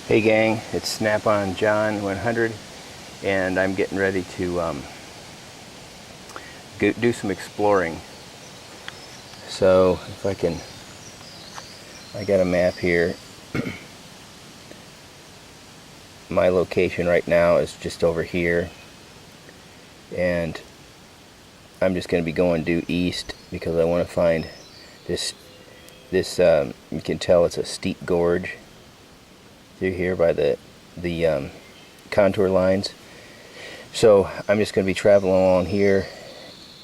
Hey gang, it's Snap-on John 100, and I'm getting ready to do some exploring. So if I got a map here. My location right now is just over here, and I'm just going to be going due east because I want to find this you can tell it's a steep gorge through here by the contour lines. So I'm just going to be traveling along here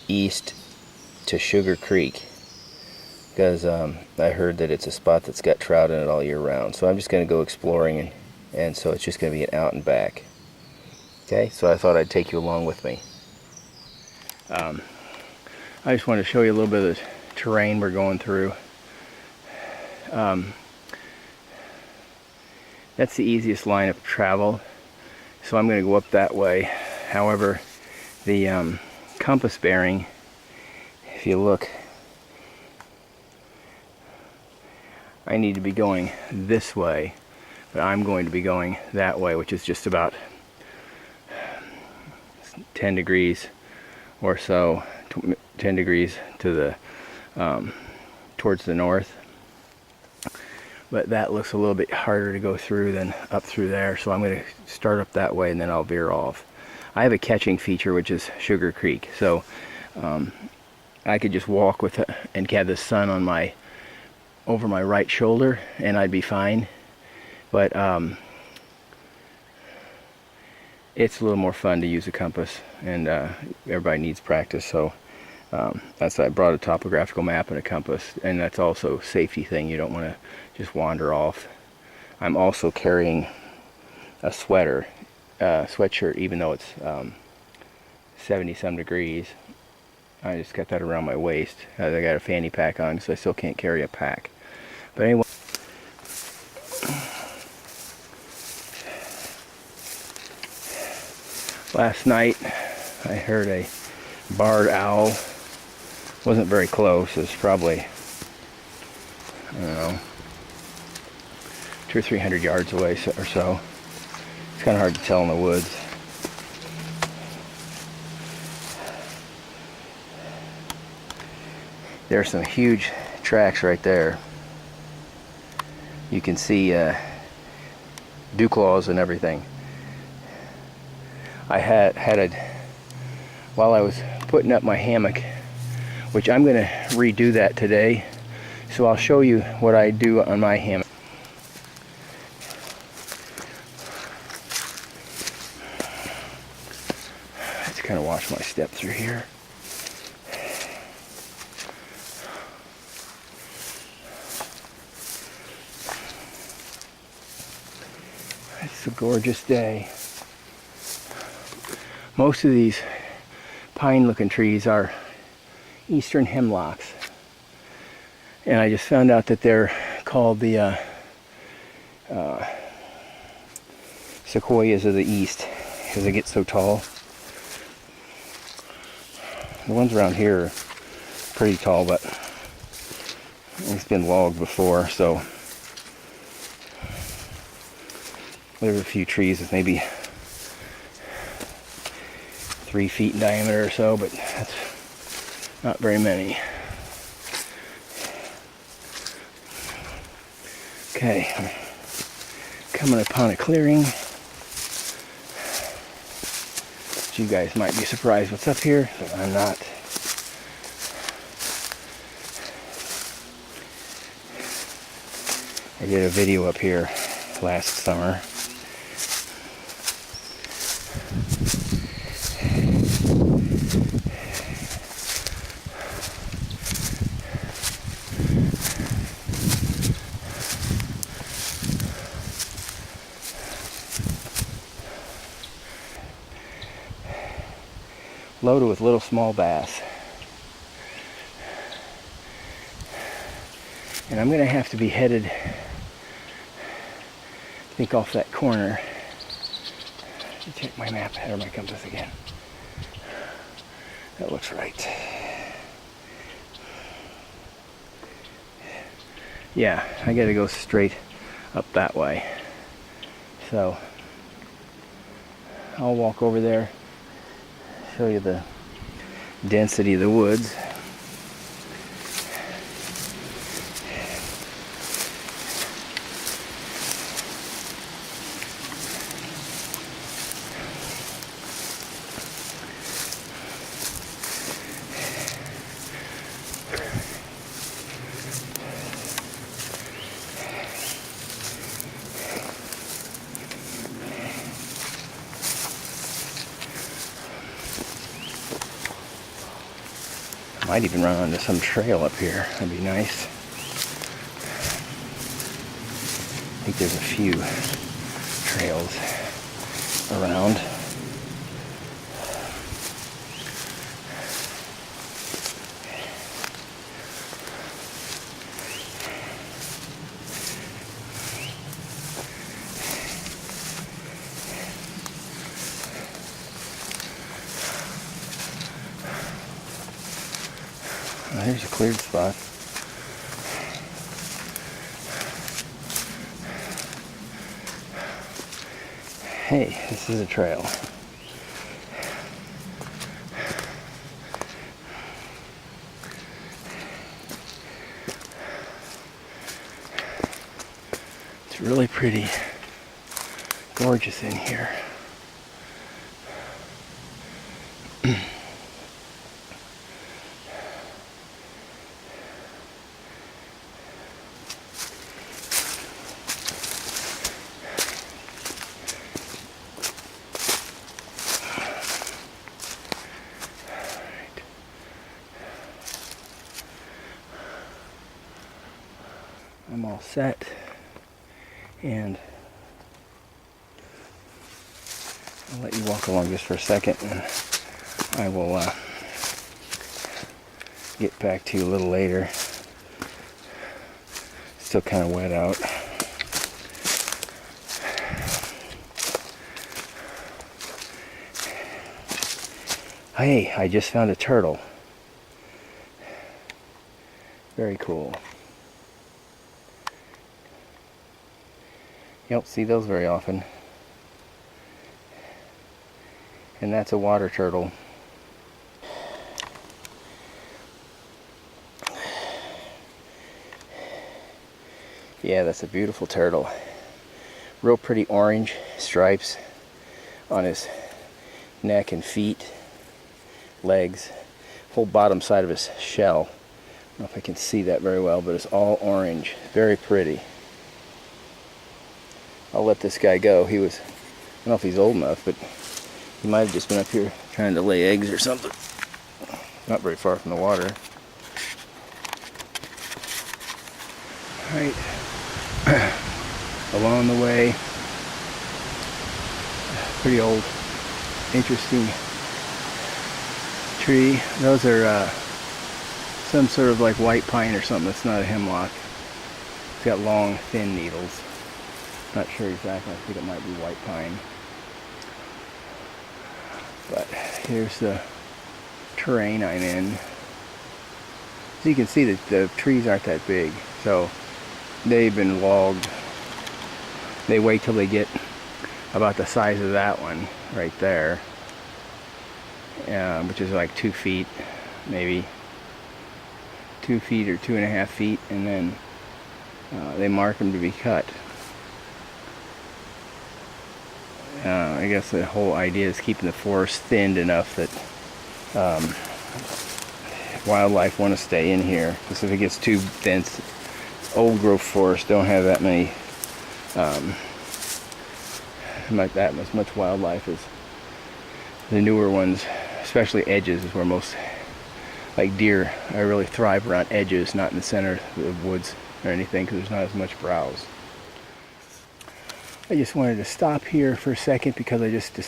east to Sugar Creek because I heard that it's a spot that's got trout in it all year round. So I'm just going to go exploring, and so it's just going to be an out and back. Okay, so I thought I'd take you along with me. I just want to show you a little bit of the terrain we're going through. That's the easiest line of travel, so I'm going to go up that way. However, the compass bearing, if you look, I need to be going this way, but I'm going to be going that way, which is just about 10 degrees or so, 10 degrees to the towards the north. But that looks a little bit harder to go through than up through there, so I'm going to start up that way and then I'll veer off. I have a catching feature, which is Sugar Creek, so I could just walk with it and have the sun on over my right shoulder and I'd be fine. But it's a little more fun to use a compass, and everybody needs practice, so that's why I brought a topographical map and a compass, and that's also a safety thing. You don't want to just wander off. I'm also carrying a sweatshirt, even though it's 70 some degrees. I just got that around my waist. I got a fanny pack on, so I still can't carry a pack. But anyway, last night I heard a barred owl. Wasn't very close. It was probably, I don't know, 200 or 300 yards away or so. It's kind of hard to tell in the woods. There's some huge tracks right there. You can see dew claws and everything. I had while I was putting up my hammock, which I'm going to redo that today, so I'll show you what I do on my hammock. Let's kind of watch my step through here. It's a gorgeous day. Most of these pine-looking trees are eastern hemlocks, and I just found out that they're called the sequoias of the east because they get so tall. The ones around here are pretty tall, but it's been logged before, so there's a few trees with maybe 3 feet in diameter or so, but that's not very many. Okay, I'm coming upon a clearing. You guys might be surprised what's up here, but I'm not. I did a video up here last summer. Loaded with little small bass. And I'm going to have to be headed, I think, off that corner. Let me check my map or my compass again. That looks right. Yeah, I got to go straight up that way. So I'll walk over there, show you the density of the woods. Might even run onto some trail up here. That'd be nice. I think there's a few trails around. There's a cleared spot. Hey, this is a trail. It's really pretty, gorgeous in here. I'm all set, and I'll let you walk along just for a second, and I will get back to you a little later. Still kind of wet out. Hey, I just found a turtle. Very cool. You don't see those very often. And that's a water turtle. Yeah, that's a beautiful turtle. Real pretty orange stripes on his neck and feet, legs, whole bottom side of his shell. I don't know if I can see that very well, but it's all orange. Very pretty. I'll let this guy go. He was, I don't know if he's old enough, but he might have just been up here trying to lay eggs or something. Not very far from the water. Right. Along the way, pretty old, interesting tree. Those are some sort of like white pine or something. It's not a hemlock. It's got long, thin needles. Not sure exactly. I think it might be white pine. But here's the terrain I'm in. So you can see that the trees aren't that big. So they've been logged. They wait till they get about the size of that one right there, which is like 2 feet, maybe 2 feet or 2.5 feet, and then they mark them to be cut. I guess the whole idea is keeping the forest thinned enough that wildlife want to stay in here. Because if it gets too dense, old growth forests don't have that many, like that much wildlife as the newer ones, especially edges is where most, like deer, I really thrive around edges, not in the center of the woods or anything, because there's not as much browse. I just wanted to stop here for a second because I just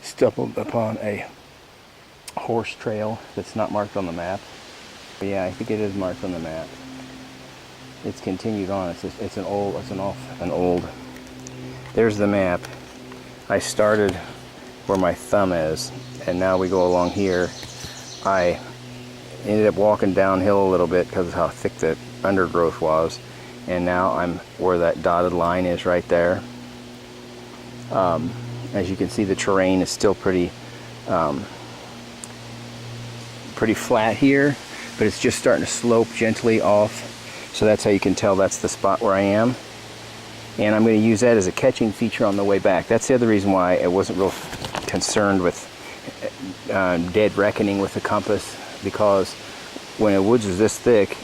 stumbled upon a horse trail that's not marked on the map. But yeah, I think it is marked on the map. It's continued on. It's an old. There's the map. I started where my thumb is, and now we go along here. I ended up walking downhill a little bit because of how thick the undergrowth was, and now I'm where that dotted line is right there. As you can see, the terrain is still pretty flat here, but it's just starting to slope gently off. So that's how you can tell that's the spot where I am. And I'm going to use that as a catching feature on the way back. That's the other reason why I wasn't real concerned with dead reckoning with the compass, because when a woods is this thick,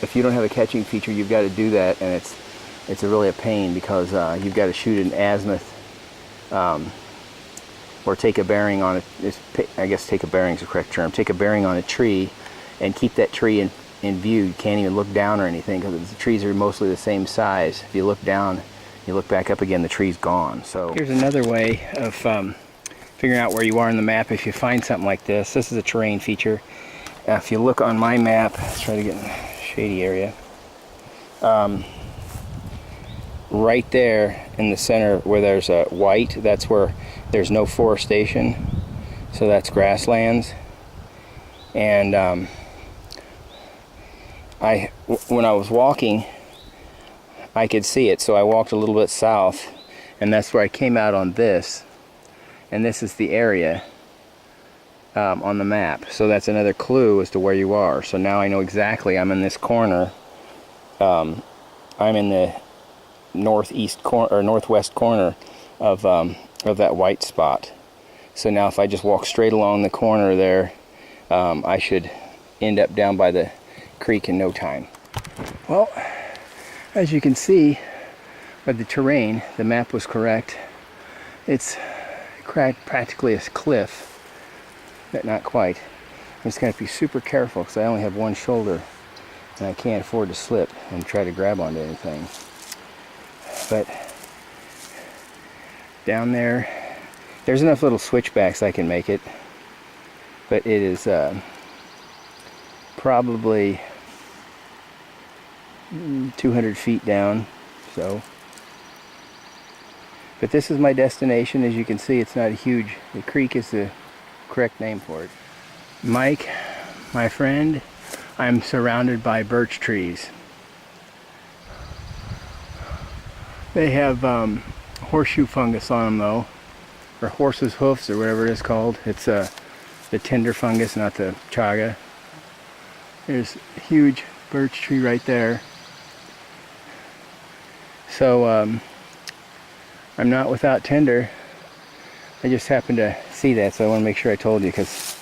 if you don't have a catching feature, you've got to do that, and it's really a pain, because you've got to shoot an azimuth or take a bearing on it. I guess take a bearing is the correct term. Take a bearing on a tree and keep that tree in view. You can't even look down or anything, because the trees are mostly the same size. If you look down, you look back up again, the tree's gone. So here's another way of figuring out where you are on the map if you find something like this. This is a terrain feature. If you look on my map, let's try to get in a shady area. Right there in the center where there's a white, that's where there's no forestation. So that's grasslands. And when I was walking, I could see it, so I walked a little bit south, and that's where I came out on this, and this is the area on the map. So that's another clue as to where you are. So now I know exactly I'm in this corner. I'm in the northeast corner or northwest corner of that white spot. So now if I just walk straight along the corner there, I should end up down by the creek in no time. Well, as you can see by the terrain, the map was correct. It's practically a cliff, but not quite. I'm just going to be super careful because I only have one shoulder and I can't afford to slip and try to grab onto anything. But down there's enough little switchbacks I can make it, but it is probably 200 feet down. So, but this is my destination. As you can see, it's not huge. The creek is the correct name for it. Mike, my friend, I'm surrounded by birch trees. They have horseshoe fungus on them though, or horse's hoofs, or whatever it is called. It's the tender fungus, not the chaga. There's a huge birch tree right there. So I'm not without tinder. I just happened to see that, so I want to make sure I told you, because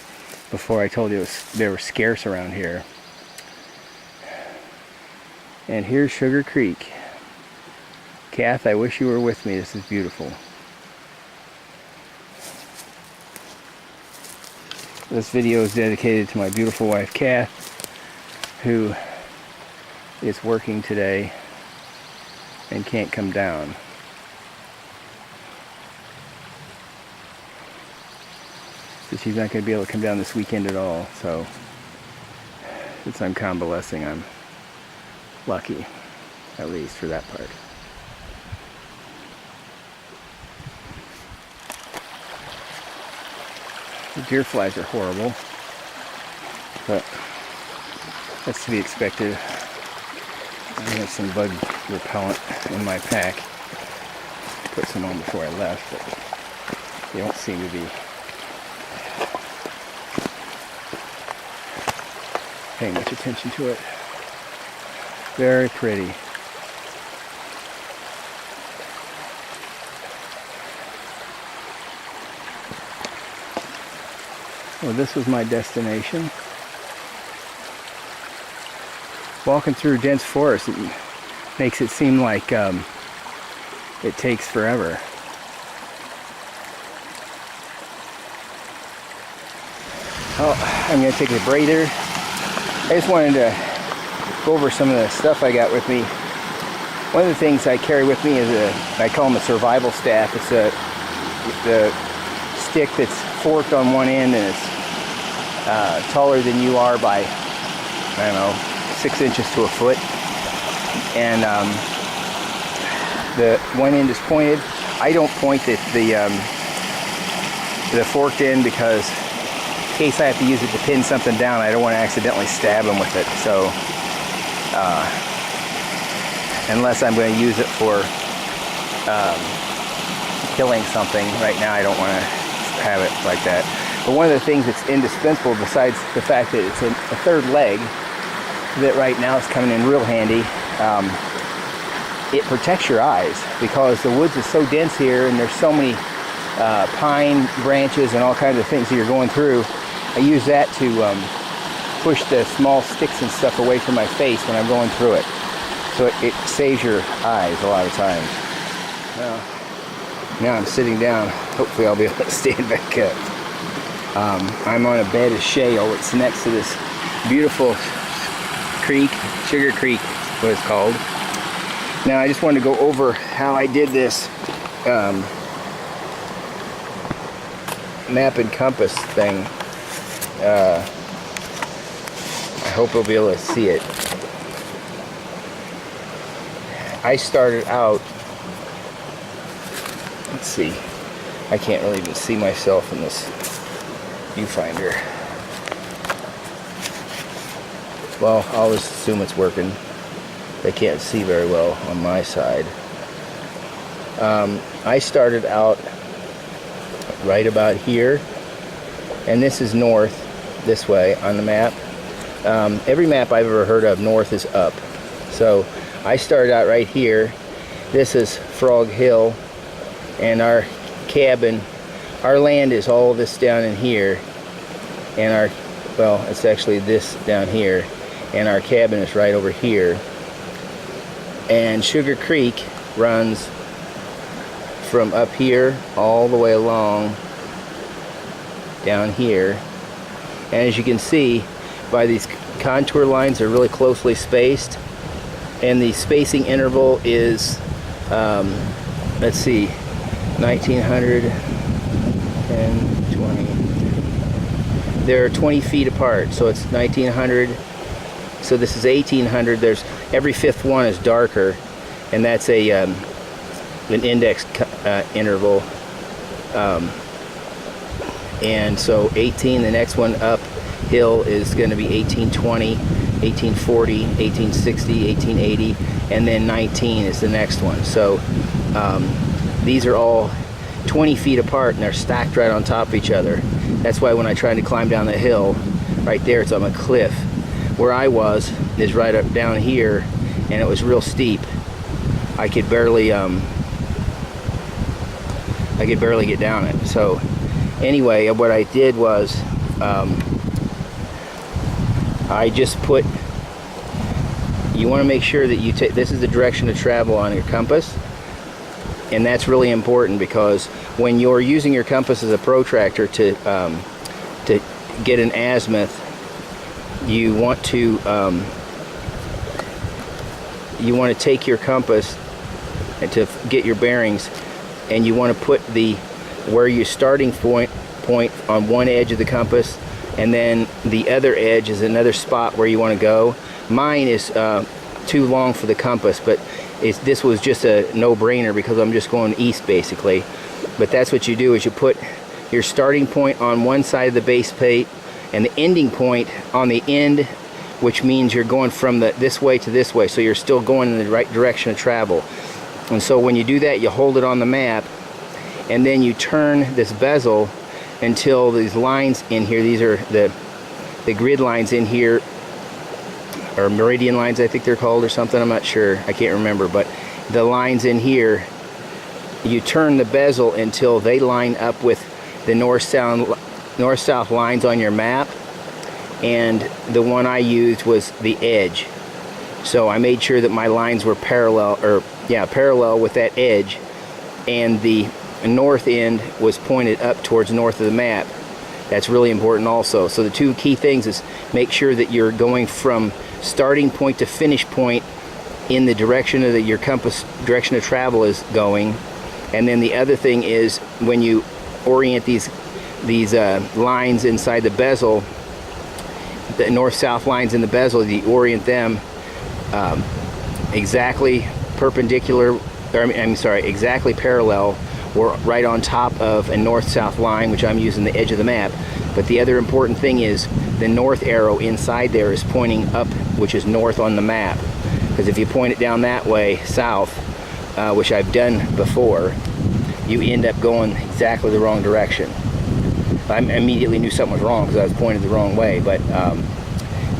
before I told you they were scarce around here. And here's Sugar Creek. Kath, I wish you were with me. This is beautiful. This video is dedicated to my beautiful wife, Kath, who is working today and can't come down. So she's not going to be able to come down this weekend at all. So since I'm convalescing, I'm lucky, at least for that part. The deer flies are horrible, but that's to be expected. I have some bug repellent in my pack. Put some on before I left, but they don't seem to be paying much attention to it. Very pretty. Well, this was my destination. Walking through dense forest, it makes it seem like it takes forever. Oh, I'm going to take a breather. I just wanted to go over some of the stuff I got with me. One of the things I carry with me is I call them a survival staff. It's the stick that's forked on one end, and it's taller than you are by, I don't know, 6 inches to a foot. And the one end is pointed. I don't point the forked end because in case I have to use it to pin something down, I don't want to accidentally stab them with it. So unless I'm going to use it for killing something. Right now I don't want to have it like that. But one of the things that's indispensable, besides the fact that it's a third leg that right now is coming in real handy, it protects your eyes, because the woods is so dense here and there's so many pine branches and all kinds of things that you're going through. I use that to push the small sticks and stuff away from my face when I'm going through it. So it saves your eyes a lot of times. Well, now I'm sitting down. Hopefully I'll be able to stand back up. I'm on a bed of shale. It's next to this beautiful creek, Sugar Creek, what it's called. Now I just wanted to go over how I did this map and compass thing. I hope you'll be able to see it. I started out, let's see, I can't really even see myself in this viewfinder. Well, I'll just assume it's working. They can't see very well on my side. I started out right about here, and this is north, this way on the map. Every map I've ever heard of, north is up. So I started out right here. This is Frog Hill, and our cabin, our land is all this down in here, and our, well, it's actually this down here, and our cabin is right over here. And Sugar Creek runs from up here all the way along down here. And as you can see, by these contour lines are really closely spaced, and the spacing interval is let's see, 1900 and 20. They're 20 feet apart, so it's 1900. So this is 1800. There's every fifth one is darker, and that's a an index interval. And so 18, the next one uphill is going to be 1820, 1840, 1860, 1880, and then 19 is the next one. So these are all 20 feet apart, and they're stacked right on top of each other. That's why when I tried to climb down the hill, right there, it's on a cliff. Where I was is right up down here, and it was real steep. I could barely get down it. So anyway, what I did was I just put, you want to make sure that you take, this is the direction to travel on your compass, and that's really important, because when you're using your compass as a protractor to get an azimuth, you want to take your compass and to get your bearings, and you want to put where your starting point on one edge of the compass, and then the other edge is another spot where you want to go. Mine is too long for the compass, but this was just a no-brainer because I'm just going east basically. But that's what you do, is you put your starting point on one side of the base plate and the ending point on the end, which means you're going from this way to this way, so you're still going in the right direction of travel. And so when you do that, you hold it on the map, and then you turn this bezel until these lines in here, these are the grid lines in here, or meridian lines I think they're called, or something, I'm not sure, I can't remember, but the lines in here, you turn the bezel until they line up with the north-south lines on your map, and the one I used was the edge. So I made sure that my lines were parallel with that edge, and the north end was pointed up towards north of the map. That's really important also. So the two key things is make sure that you're going from starting point to finish point in the direction of your compass direction of travel is going. And then the other thing is, when you orient these lines inside the bezel, the north-south lines in the bezel, you orient them exactly perpendicular, or exactly parallel, or right on top of a north-south line, which I'm using the edge of the map. But the other important thing is the north arrow inside there is pointing up, which is north on the map. Because if you point it down that way, south, which I've done before, you end up going exactly the wrong direction. I immediately knew something was wrong because I was pointed the wrong way, but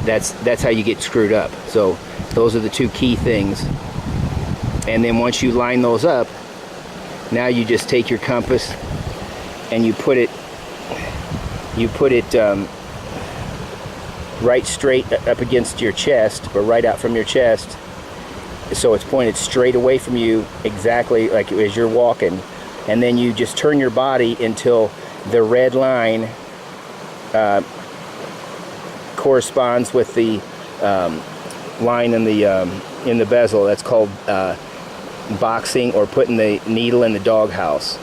that's how you get screwed up. So those are the two key things. And then once you line those up, now you just take your compass and you put it right straight up against your chest, or right out from your chest, so it's pointed straight away from you, exactly like as you're walking. And then you just turn your body until the red line corresponds with the line in the bezel. That's called boxing, or putting the needle in the doghouse.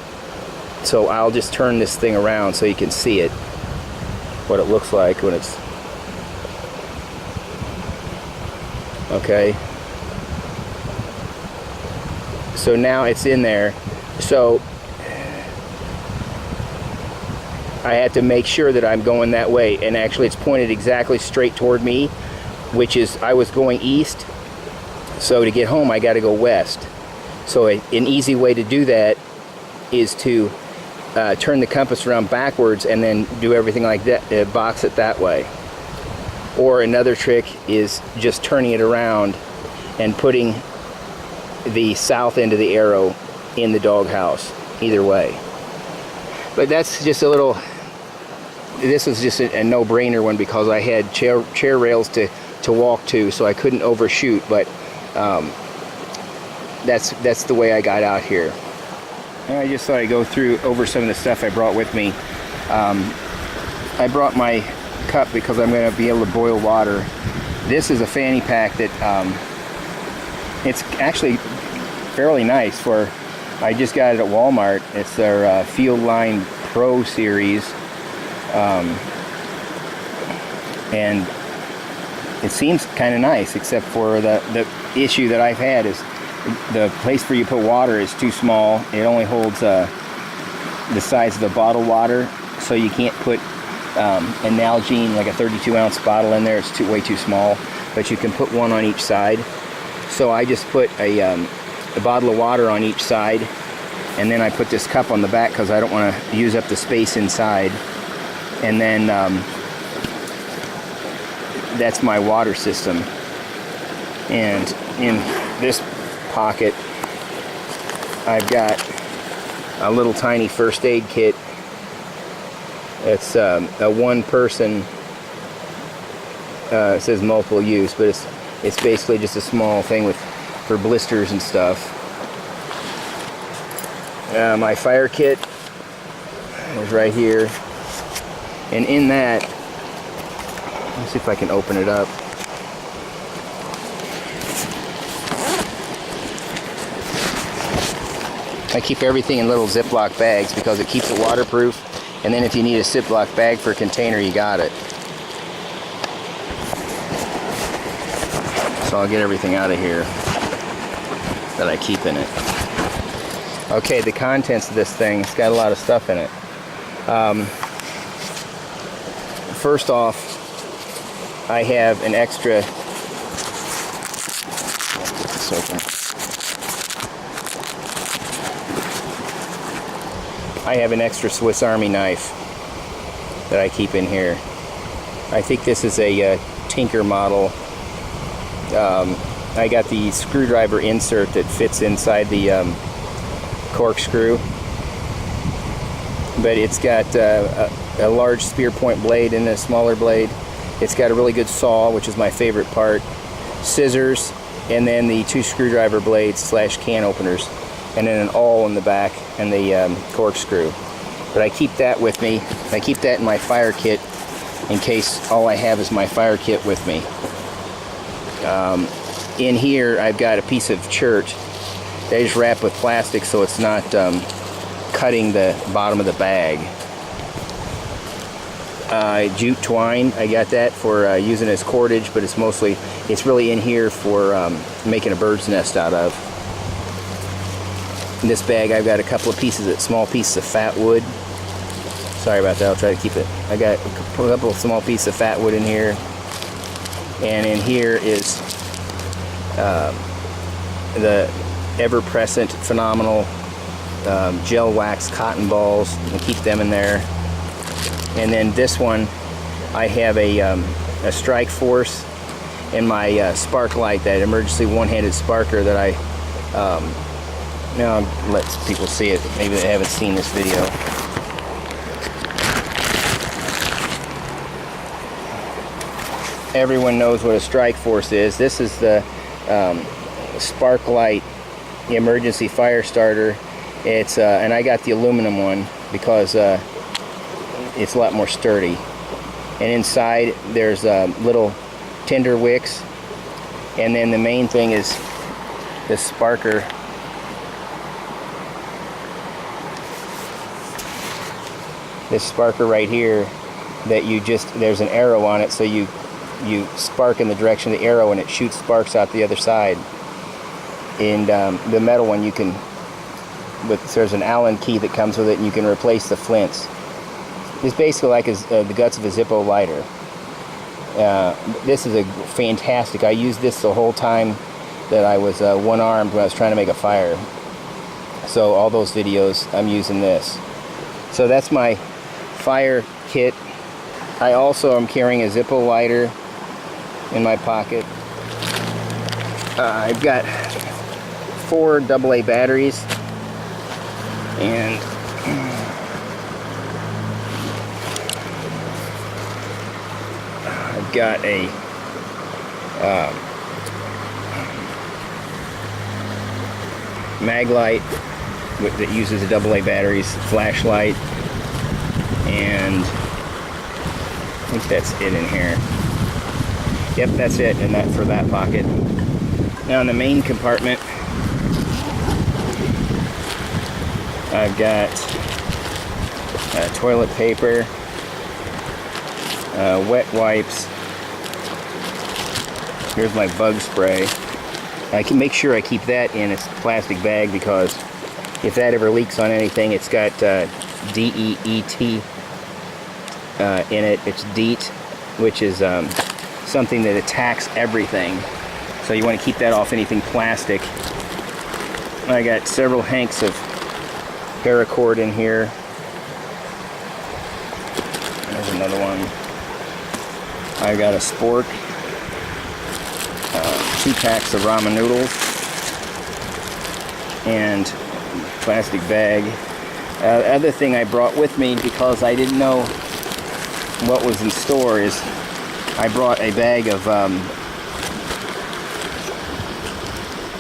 So I'll just turn this thing around so you can see it, what it looks like when it's okay. So now it's in there. So I have to make sure that I'm going that way, and actually it's pointed exactly straight toward me, which is, I was going east, so to get home I got to go west. So an easy way to do that is to turn the compass around backwards and then do everything like that, box it that way. Or another trick is just turning it around and putting the south end of the arrow in the doghouse, either way. But that's just a little, this was just a no-brainer one because I had chair rails to walk to, so I couldn't overshoot, but that's the way I got out here. And I just thought I'd go over some of the stuff I brought with me. I brought my cup because I'm going to be able to boil water. This is a fanny pack that it's actually fairly nice. I just got it at Walmart. It's their Field Line Pro series, and it seems kind of nice, except for the issue that I've had is the place where you put water is too small. It only holds the size of the bottled water, so you can't put an Nalgene, like a 32-ounce bottle in there. It's way too small, but you can put one on each side. So I just put a bottle of water on each side, and then I put this cup on the back because I don't want to use up the space inside. And then that's my water system. And in this pocket I've got a little tiny first aid kit. It's a one-person, it says multiple use, but it's basically just a small thing for blisters and stuff. My fire kit is right here, and in that, let's see if I can open it up. I keep everything in little Ziploc bags because it keeps it waterproof, and then if you need a Ziploc bag for a container, you got it. So I'll get everything out of here that I keep in it. Okay, the contents of this thing, it's got a lot of stuff in it. First off, I have an extra, let's open. I have an extra Swiss Army knife that I keep in here. I think this is a Tinker model. I got the screwdriver insert that fits inside the corkscrew, but it's got a large spear point blade and a smaller blade. It's got a really good saw, which is my favorite part, scissors, and then the two screwdriver blades / can openers, and then an awl in the back and the corkscrew. But I keep that with me. I keep that in my fire kit in case all I have is my fire kit with me. In here I've got a piece of chert that is wrapped with plastic so it's not cutting the bottom of the bag. Jute twine, I got that for using as cordage, but it's really in here for making a bird's nest out of. In this bag I've got a couple of small pieces of fat wood. Sorry about that, I'll try to keep it. I got a couple of small pieces of fat wood in here. And in here is the ever-present, phenomenal gel wax cotton balls and keep them in there. And then this one, I have a strike force and my spark light, that emergency one-handed sparker that I now let people see it. Maybe they haven't seen this video. Everyone knows what a strike force is. This is the spark light emergency fire starter. It's and I got the aluminum one because it's a lot more sturdy. And inside there's little tinder wicks, and then the main thing is this sparker. This sparker right here, that there's an arrow on it, so you spark in the direction of the arrow and it shoots sparks out the other side. And the metal one, there's an Allen key that comes with it, and you can replace the flints. It's basically like the guts of a Zippo lighter. This is a fantastic. I used this the whole time that I was one-armed when I was trying to make a fire. So all those videos, I'm using this. So that's my fire kit. I also am carrying a Zippo lighter in my pocket. I've got 4 AA batteries, and I've got a mag light that uses the AA batteries, flashlight, and I think that's it in here. Yep, that's it, and that for that pocket. Now in the main compartment, I've got toilet paper, wet wipes. Here's my bug spray. I can make sure I keep that in a plastic bag, because if that ever leaks on anything, it's got DEET in it. It's DEET, which is something that attacks everything. So you want to keep that off anything plastic. I got several hanks of paracord in here. There's another one. I got a spork, 2 packs of ramen noodles, and plastic bag. The other thing I brought with me, because I didn't know what was in store, is I brought a bag of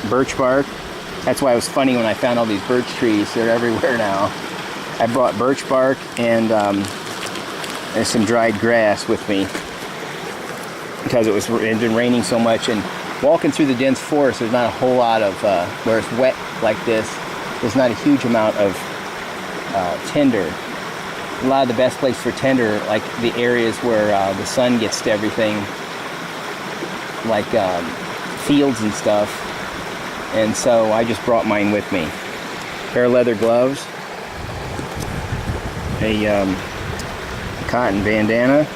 birch bark. That's why it was funny when I found all these birch trees. They're everywhere now. I brought birch bark and some dried grass with me, because it had been raining so much, and walking through the dense forest, there's not a whole lot of where it's wet like this. There's not a huge amount of tinder. A lot of the best place for tinder, like the areas where the sun gets to everything, like fields and stuff. And so I just brought mine with me. A pair of leather gloves, a cotton bandana,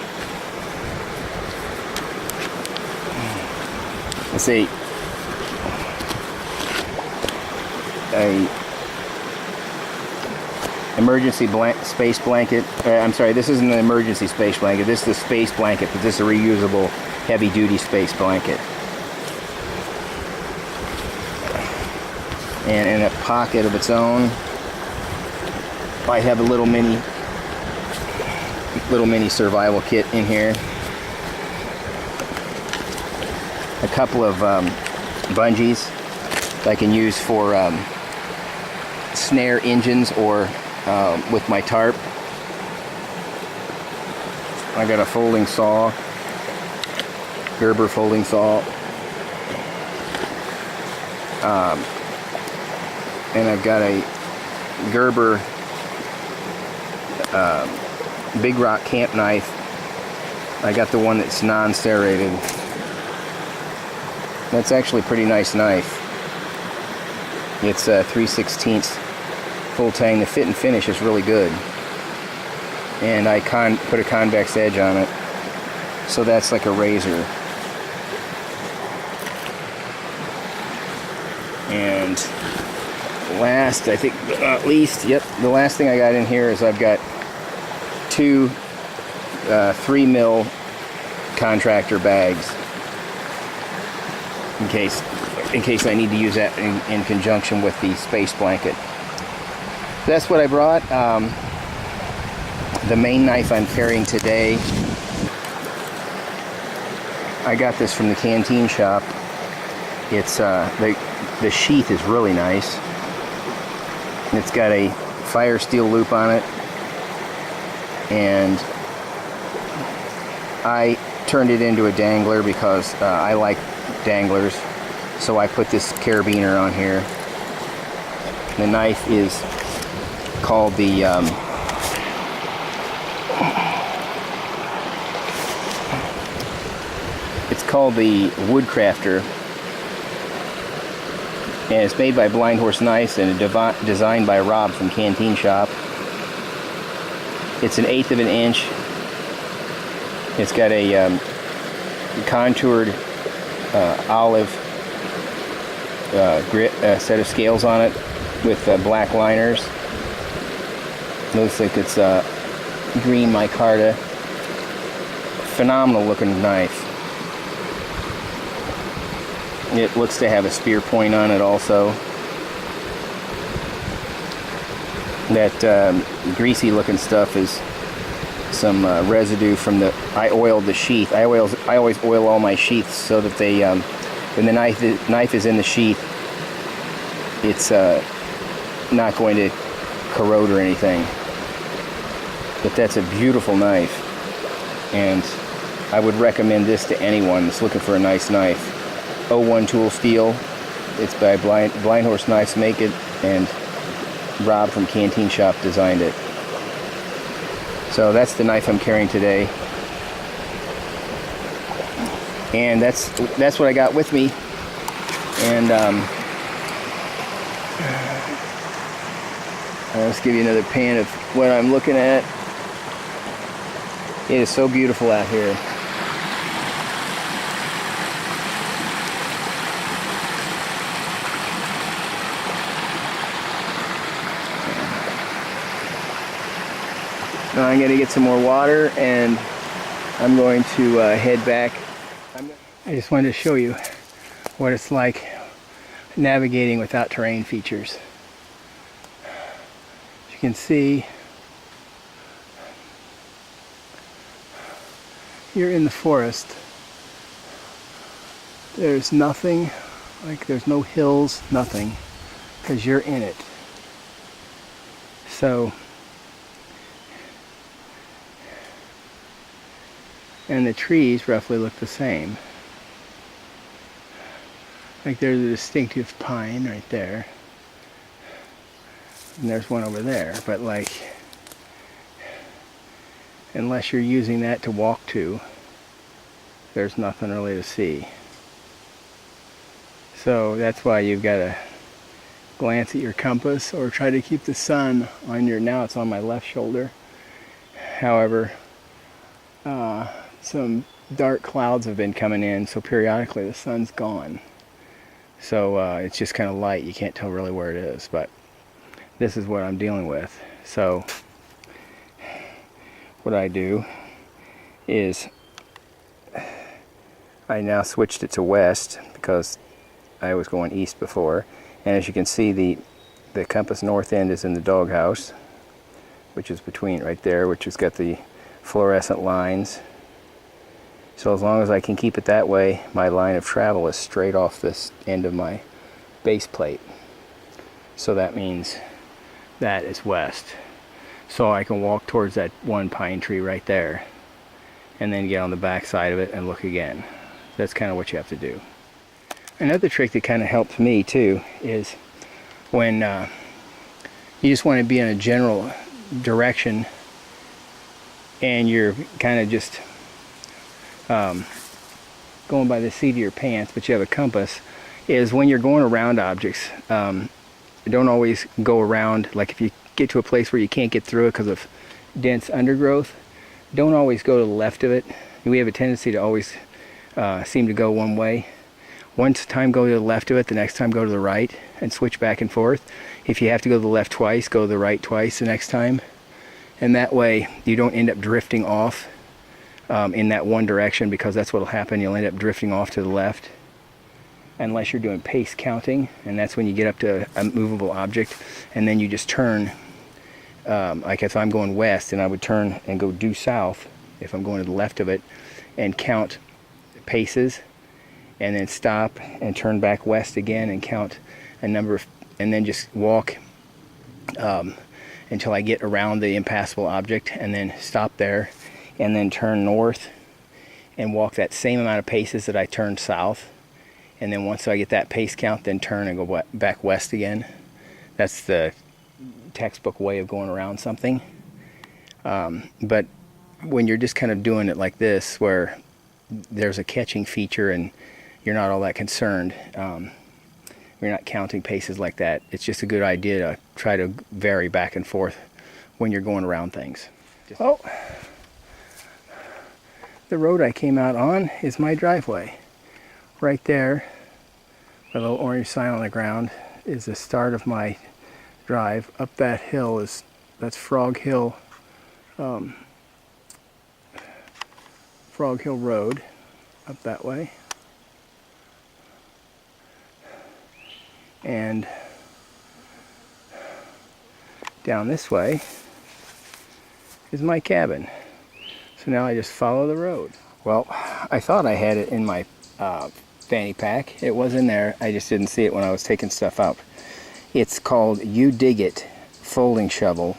let's see, a emergency space blanket. I'm sorry, this isn't an emergency space blanket. This is a space blanket, but this is a reusable heavy-duty space blanket. And in a pocket of its own, I have a little mini survival kit in here. A couple of bungees that I can use for snare engines, or with my tarp. I got a folding saw, Gerber folding saw. And I've got a Gerber Big Rock camp knife. I got the one that's non-serrated. That's actually a pretty nice knife. It's 3/16 full tang. The fit and finish is really good. And I put a convex edge on it, so that's like a razor. And last, I think, at least, yep, the last thing I got in here is I've got two 3 mil contractor bags in case I need to use that in conjunction with the space blanket. That's what I brought. The main knife I'm carrying today, I got this from the canteen shop. It's the sheath is really nice. It's got a fire steel loop on it, and I turned it into a dangler because I like danglers, so I put this carabiner on here. The knife is called the Woodcrafter, and it's made by Blind Horse Knives and designed by Rob from Canteen Shop. It's an 1/8 of an inch. It's got a contoured olive grit set of scales on it with black liners. Looks like it's green micarta. Phenomenal looking knife. It looks to have a spear point on it also. That greasy looking stuff is some residue from I oiled the sheath. I always oil all my sheaths so that they, when the knife is in the sheath, it's not going to corrode or anything. But that's a beautiful knife, and I would recommend this to anyone that's looking for a nice knife. 01 tool steel. It's by Blind Horse Knives make it, and Rob from Canteen Shop designed it. So that's the knife I'm carrying today, and that's what I got with me. And let's give you another pan of what I'm looking at. It is so beautiful out here. Now I'm going to get some more water, and I'm going to head back. I just wanted to show you what it's like navigating without terrain features. As you can see, you're in the forest. There's nothing, like there's no hills, nothing, because you're in it. So, and the trees roughly look the same. Like there's a distinctive pine right there, and there's one over there, but like, unless you're using that to walk to, there's nothing really to see. So that's why you've got to glance at your compass or try to keep the sun on your, now it's on my left shoulder. However, some dark clouds have been coming in, so periodically the sun's gone. So it's just kind of light, you can't tell really where it is, but this is what I'm dealing with. So what I do is I now switched it to west because I was going east before, and as you can see, the compass north end is in the doghouse, which is between right there, which has got the fluorescent lines. So as long as I can keep it that way, my line of travel is straight off this end of my base plate. So that means that is west. So I can walk towards that one pine tree right there, and then get on the back side of it and look again. That's kind of what you have to do. Another trick that kind of helps me too is when you just want to be in a general direction and you're kind of just going by the seat of your pants, but you have a compass, is when you're going around objects, don't always go around, like if you get to a place where you can't get through it because of dense undergrowth, don't always go to the left of it. We have a tendency to always seem to go one way. One time go to the left of it, the next time go to the right, and switch back and forth. If you have to go to the left twice, go to the right twice the next time. And that way you don't end up drifting off in that one direction, because that's what will happen. You'll end up drifting off to the left unless you're doing pace counting, and that's when you get up to a movable object and then you just turn. Like if I'm going west, and I would turn and go due south if I'm going to the left of it, and count paces, and then stop and turn back west again and count a number of, and then just walk until I get around the impassable object, and then stop there, and then turn north and walk that same amount of paces that I turned south, and then once I get that pace count, then turn and go back west again. That's the textbook way of going around something. But when you're just kind of doing it like this, where there's a catching feature and you're not all that concerned, you're not counting paces like that, it's just a good idea to try to vary back and forth when you're going around things. Oh, the road I came out on is my driveway. Right there, a little orange sign on the ground, is the start of my drive. Up that hill that's Frog Hill, Frog Hill Road, up that way. And down this way is my cabin. So now I just follow the road. Well, I thought I had it in my fanny pack. It was in there. I just didn't see it when I was taking stuff out. It's called You Dig It folding shovel.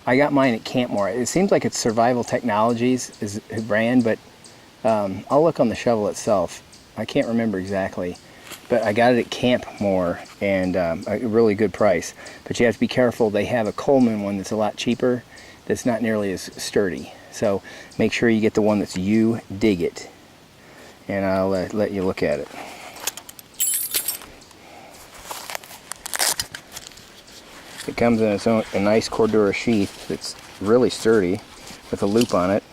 I got mine at Campmore. It seems like it's Survival Technologies is a brand, but I'll look on the shovel itself. I can't remember exactly, but I got it at Campmore, and a really good price. But you have to be careful. They have a Coleman one that's a lot cheaper, that's not nearly as sturdy. So make sure you get the one that's You Dig It, and I'll let you look at it. It comes in its own a nice Cordura sheath that's really sturdy with a loop on it,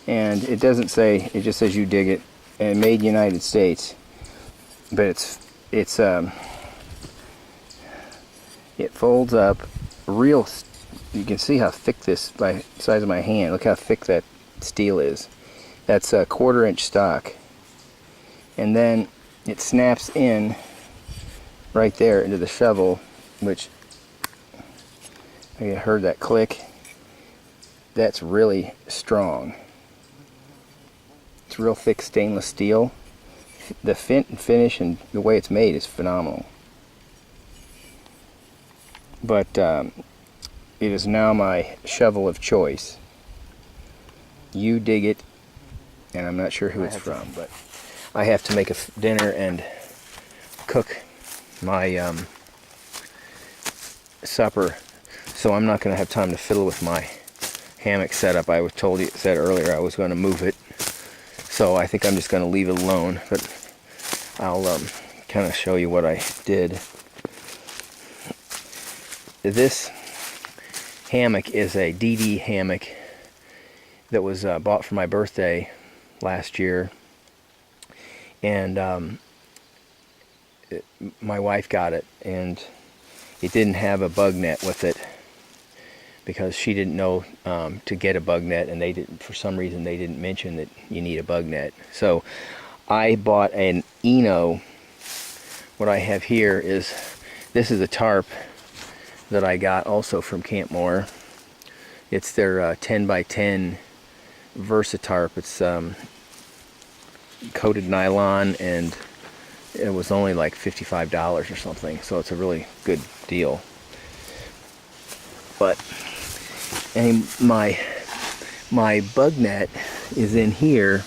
and it doesn't say, it just says You Dig It and made United States, but it folds up real. You can see how thick this, by the size of my hand, look how thick that steel is. That's a 1/4 inch stock, and then it snaps in right there into the shovel, which I heard that click. That's really strong. It's real thick stainless steel. The fit and finish and the way it's made is phenomenal. But it is now my shovel of choice. You Dig It, and I'm not sure who it's from, but I have to make a dinner and cook my supper, so I'm not going to have time to fiddle with my hammock setup. I was told you said earlier I was going to move it, so I think I'm just going to leave it alone. But I'll kind of show you what I did. This hammock is a DD hammock that was bought for my birthday last year, and my wife got it, and it didn't have a bug net with it because she didn't know to get a bug net, and they didn't, for some reason they didn't mention that you need a bug net. So I bought an Eno. What I have here is, this is a tarp that I got also from Campmore. It's their 10 by 10 Versatarp. It's coated nylon, and it was only like $55 or something, so it's a really good deal. But my bug net is in here,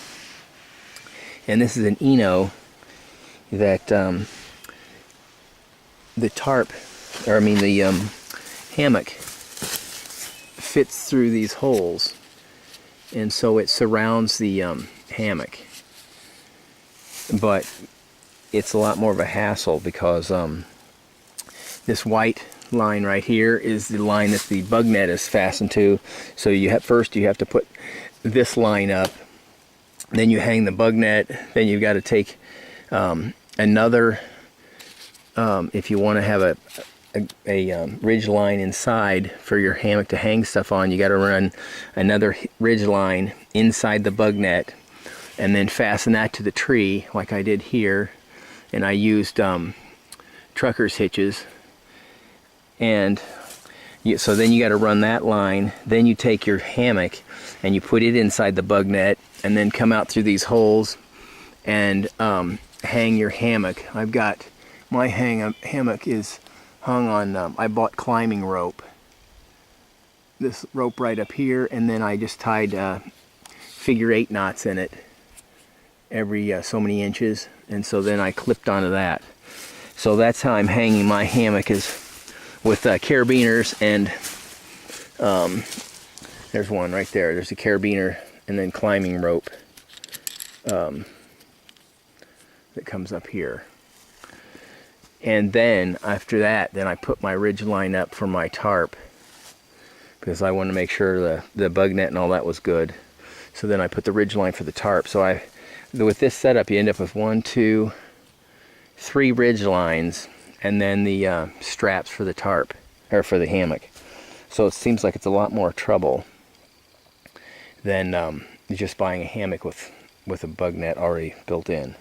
and this is an Eno that the tarp, or I mean the hammock fits through these holes, and so it surrounds the hammock. But it's a lot more of a hassle because this white line right here is the line that the bug net is fastened to. So you have, first you have to put this line up, then you hang the bug net, then you've got to take Another, if you want to have a ridge line inside for your hammock to hang stuff on, you got to run another ridge line inside the bug net and then fasten that to the tree like I did here. And I used trucker's hitches. And so then you got to run that line. Then you take your hammock and you put it inside the bug net and then come out through these holes and hang your hammock. I've got my hammock is hung on, I bought climbing rope. This rope right up here, and then I just tied figure 8 knots in it every so many inches, and so then I clipped onto that. So that's how I'm hanging my hammock, is with carabiners, and there's one right there. There's a carabiner and then climbing rope that comes up here. And then after that, then I put my ridge line up for my tarp, because I wanted to make sure the bug net and all that was good. So then I put the ridge line for the tarp. So with this setup, you end up with 1, 2, 3 ridge lines, and then the straps for the tarp, or for the hammock. So it seems like it's a lot more trouble than just buying a hammock with a bug net already built in.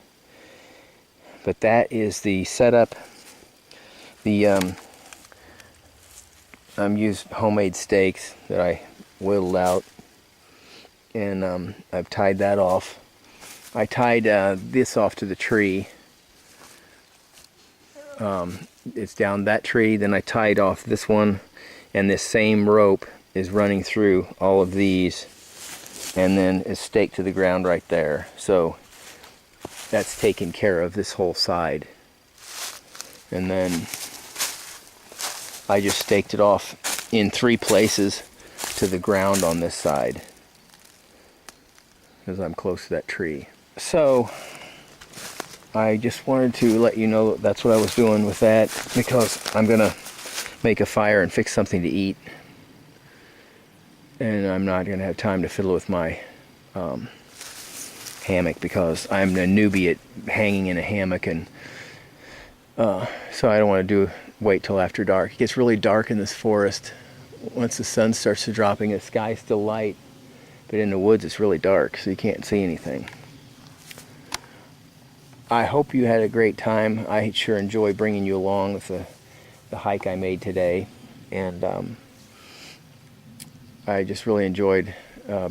But that is the setup. I'm used homemade stakes that I whittled out, and I've tied that off. I tied this off to the tree. It's down that tree. Then I tied off this one, and this same rope is running through all of these, and then is staked to the ground right there. So that's taken care of, this whole side. And then I just staked it off in 3 places to the ground on this side, because I'm close to that tree. So I just wanted to let you know that's what I was doing with that, because I'm gonna make a fire and fix something to eat, and I'm not gonna have time to fiddle with my hammock, because I'm a newbie at hanging in a hammock, and so I don't want to wait till after dark. It gets really dark in this forest once the sun starts to dropping. The sky's still light, but in the woods it's really dark, so you can't see anything. I hope you had a great time. I sure enjoy bringing you along with the hike I made today, and I just really enjoyed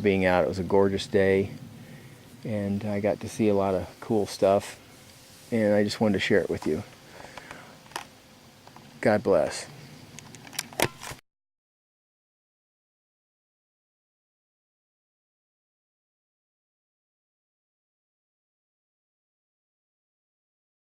being out. It was a gorgeous day, and I got to see a lot of cool stuff, and I just wanted to share it with you. God bless.